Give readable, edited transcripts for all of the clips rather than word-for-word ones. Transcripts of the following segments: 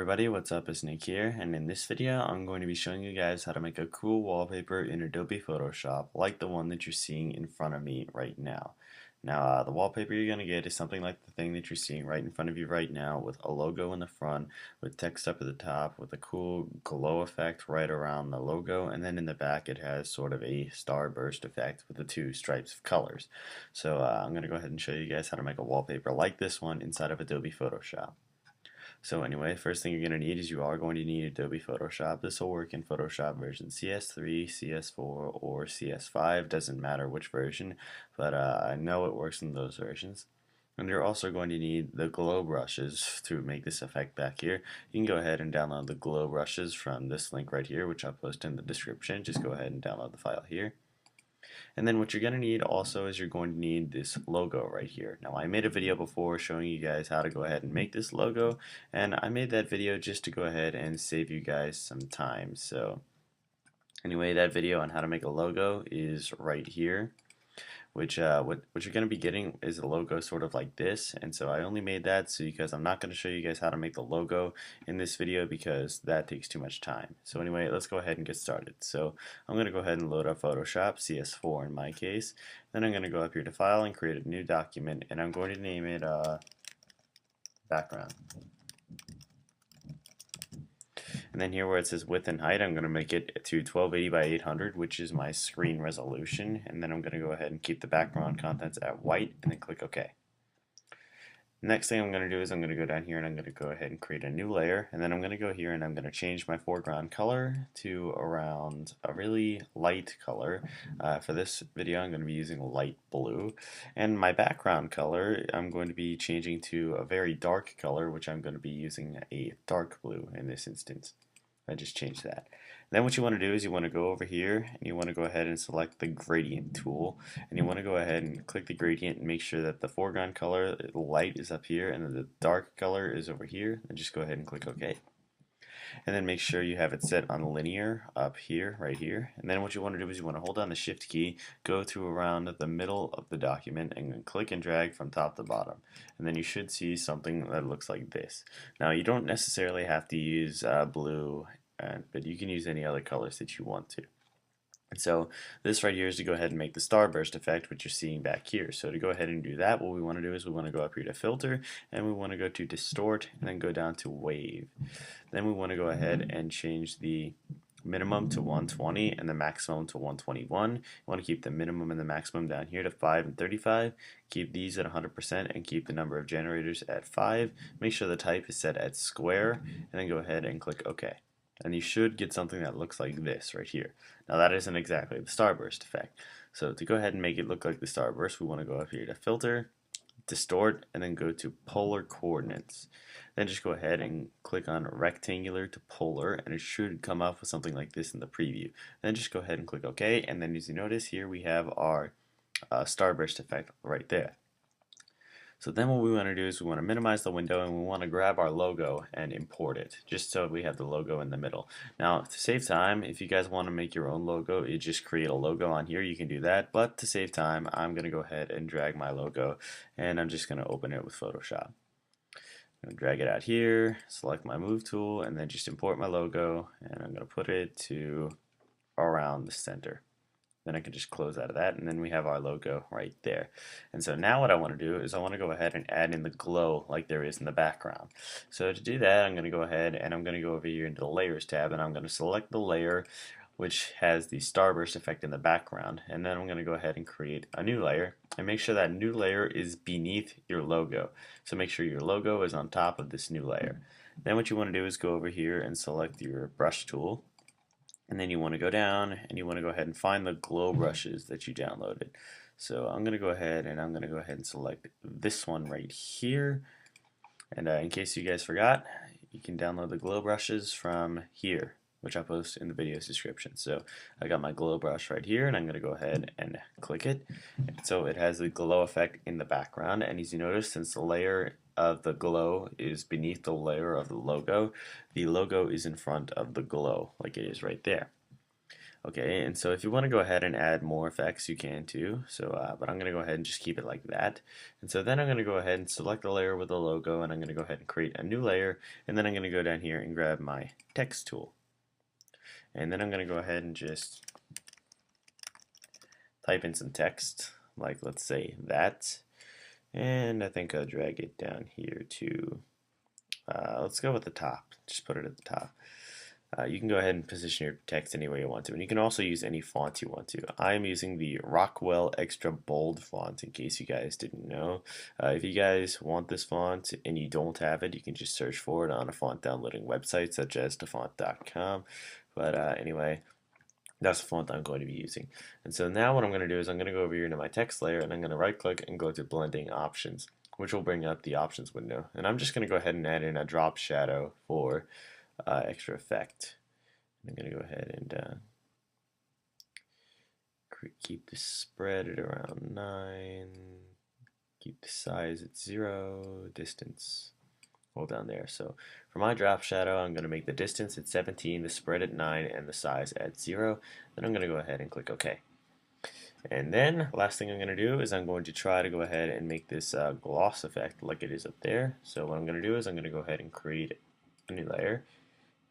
everybody, what's up? It's Nick here, and in this video I'm going to be showing you guys how to make a cool wallpaper in Adobe Photoshop like the one that you're seeing in front of me right now. Now the wallpaper you're going to get is something like the thing that you're seeing right in front of you right now, with a logo in the front, with text up at the top, with a cool glow effect right around the logo, and then in the back it has sort of a starburst effect with the two stripes of colors. So I'm going to go ahead and show you guys how to make a wallpaper like this one inside of Adobe Photoshop. So anyway, first thing you're going to need is you are going to need Adobe Photoshop. This will work in Photoshop version CS3, CS4, or CS5. Doesn't matter which version, but I know it works in those versions. And you're also going to need the glow brushes to make this effect back here. You can go ahead and download the glow brushes from this link right here, which I'll post in the description. Just go ahead and download the file here. And then what you're going to need also is you're going to need this logo right here. Now I made a video before showing you guys how to go ahead and make this logo, and I made that video just to go ahead and save you guys some time. So anyway, that video on how to make a logo is right here. What you're going to be getting is a logo sort of like this, and so I only made that because I'm not going to show you guys how to make the logo in this video because that takes too much time. So anyway, let's go ahead and get started. So I'm going to go ahead and load up Photoshop, CS4 in my case. Then I'm going to go up here to File and create a new document, and I'm going to name it background. And then here where it says width and height, I'm going to make it to 1280 by 800, which is my screen resolution. And then I'm going to go ahead and keep the background contents at white and then click OK. Next thing I'm going to do is I'm going to go down here and I'm going to go ahead and create a new layer, and then I'm going to go here and I'm going to change my foreground color to around a really light color. For this video I'm going to be using light blue, and my background color I'm going to be changing to a very dark color, which I'm going to be using a dark blue in this instance. I just changed that. Then what you want to do is you want to go over here and you want to go ahead and select the gradient tool, and you want to go ahead and click the gradient and make sure that the foreground color, the light, is up here and then the dark color is over here, and just go ahead and click OK. And then make sure you have it set on linear up here, right here. And then what you want to do is you want to hold down the shift key, go to around the middle of the document, and then click and drag from top to bottom. And then you should see something that looks like this. Now you don't necessarily have to use blue, but you can use any other colors that you want to. And so this right here is to go ahead and make the starburst effect, which you're seeing back here. So to go ahead and do that, what we want to do is we want to go up here to filter, and we want to go to distort, and then go down to wave. Then we want to go ahead and change the minimum to 120 and the maximum to 121. You want to keep the minimum and the maximum down here to 5 and 35. Keep these at 100% and keep the number of generators at 5. Make sure the type is set at square, and then go ahead and click OK. And you should get something that looks like this right here. Now that isn't exactly the starburst effect. So to go ahead and make it look like the starburst, we want to go up here to filter, distort, and then go to polar coordinates. Then just go ahead and click on rectangular to polar, and it should come up with something like this in the preview. Then just go ahead and click OK, and then as you notice here we have our starburst effect right there. So then what we want to do is we want to minimize the window, and we want to grab our logo and import it, just so we have the logo in the middle. Now to save time, if you guys want to make your own logo, you just create a logo on here, you can do that, but to save time I'm going to go ahead and drag my logo, and I'm just going to open it with Photoshop. I'm going to drag it out here, select my move tool, and then just import my logo, and I'm going to put it to around the center. Then I can just close out of that, and then we have our logo right there. And so now what I want to do is I want to go ahead and add in the glow like there is in the background. So to do that, I'm going to go ahead and I'm going to go over here into the Layers tab, and I'm going to select the layer which has the starburst effect in the background, and then I'm going to go ahead and create a new layer, and make sure that new layer is beneath your logo. So make sure your logo is on top of this new layer. Then what you want to do is go over here and select your brush tool, and then you want to go down and you want to go ahead and find the glow brushes that you downloaded. So I'm going to go ahead and select this one right here. And in case you guys forgot, you can download the glow brushes from here, which I post in the video's description. So I got my glow brush right here, and I'm going to go ahead and click it. So it has the glow effect in the background, and as you notice, since the layer of the glow is beneath the layer of the logo is in front of the glow, like it is right there. Okay, and so if you want to go ahead and add more effects, you can too. So, but I'm going to go ahead and just keep it like that. And so then I'm going to go ahead and select the layer with the logo, and I'm going to go ahead and create a new layer, and then I'm going to go down here and grab my text tool. And then I'm going to go ahead and just type in some text, like let's say that. And I think I'll drag it down here to, let's go with the top. Just put it at the top. You can go ahead and position your text any way you want to, and you can also use any font you want to. I'm using the Rockwell Extra Bold font in case you guys didn't know. If you guys want this font and you don't have it, you can just search for it on a font downloading website such as thefont.com. But anyway, that's the font I'm going to be using. And so now what I'm going to do is I'm going to go over here to my text layer, and I'm going to right click and go to blending options, which will bring up the options window. And I'm just going to go ahead and add in a drop shadow for extra effect. I'm going to go ahead and keep the spread at around 9, keep the size at 0, distance hold down there. So for my drop shadow, I'm going to make the distance at 17, the spread at 9, and the size at 0. Then I'm going to go ahead and click OK. And then last thing I'm going to do is I'm going to try to go ahead and make this gloss effect like it is up there. So what I'm going to do is I'm going to go ahead and create a new layer.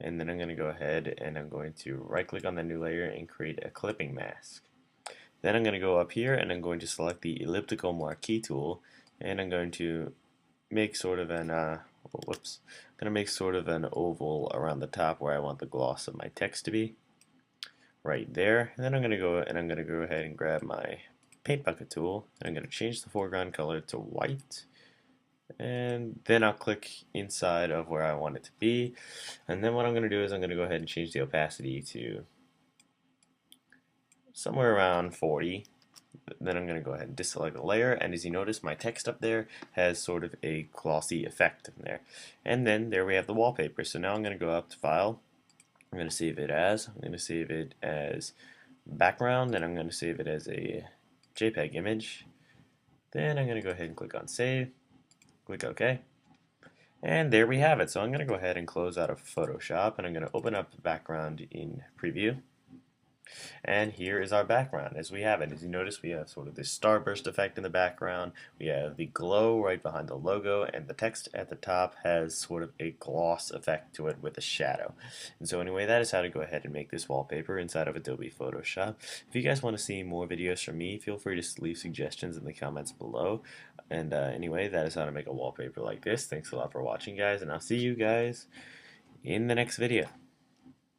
And then I'm going to go ahead and I'm going to right click on the new layer and create a clipping mask. Then I'm going to go up here and I'm going to select the elliptical marquee tool, and I'm going to make sort of an I'm going to make sort of an oval around the top where I want the gloss of my text to be, right there. And then I'm going to go ahead and grab my paint bucket tool, and I'm going to change the foreground color to white. And then I'll click inside of where I want it to be. And then what I'm going to do is I'm going to go ahead and change the opacity to somewhere around 40. Then I'm going to go ahead and deselect the layer, and as you notice, my text up there has sort of a glossy effect in there. And then there we have the wallpaper. So now I'm going to go up to File. I'm going to save it as background, and I'm going to save it as a JPEG image. Then I'm going to go ahead and click on Save. Click OK. And there we have it. So I'm going to go ahead and close out of Photoshop, and I'm going to open up the background in Preview. And here is our background as we have it. As you notice, we have sort of this starburst effect in the background. We have the glow right behind the logo, and the text at the top has sort of a gloss effect to it with a shadow. And so anyway, that is how to go ahead and make this wallpaper inside of Adobe Photoshop. If you guys want to see more videos from me, feel free to leave suggestions in the comments below. And anyway, that is how to make a wallpaper like this. Thanks a lot for watching, guys, and I'll see you guys in the next video.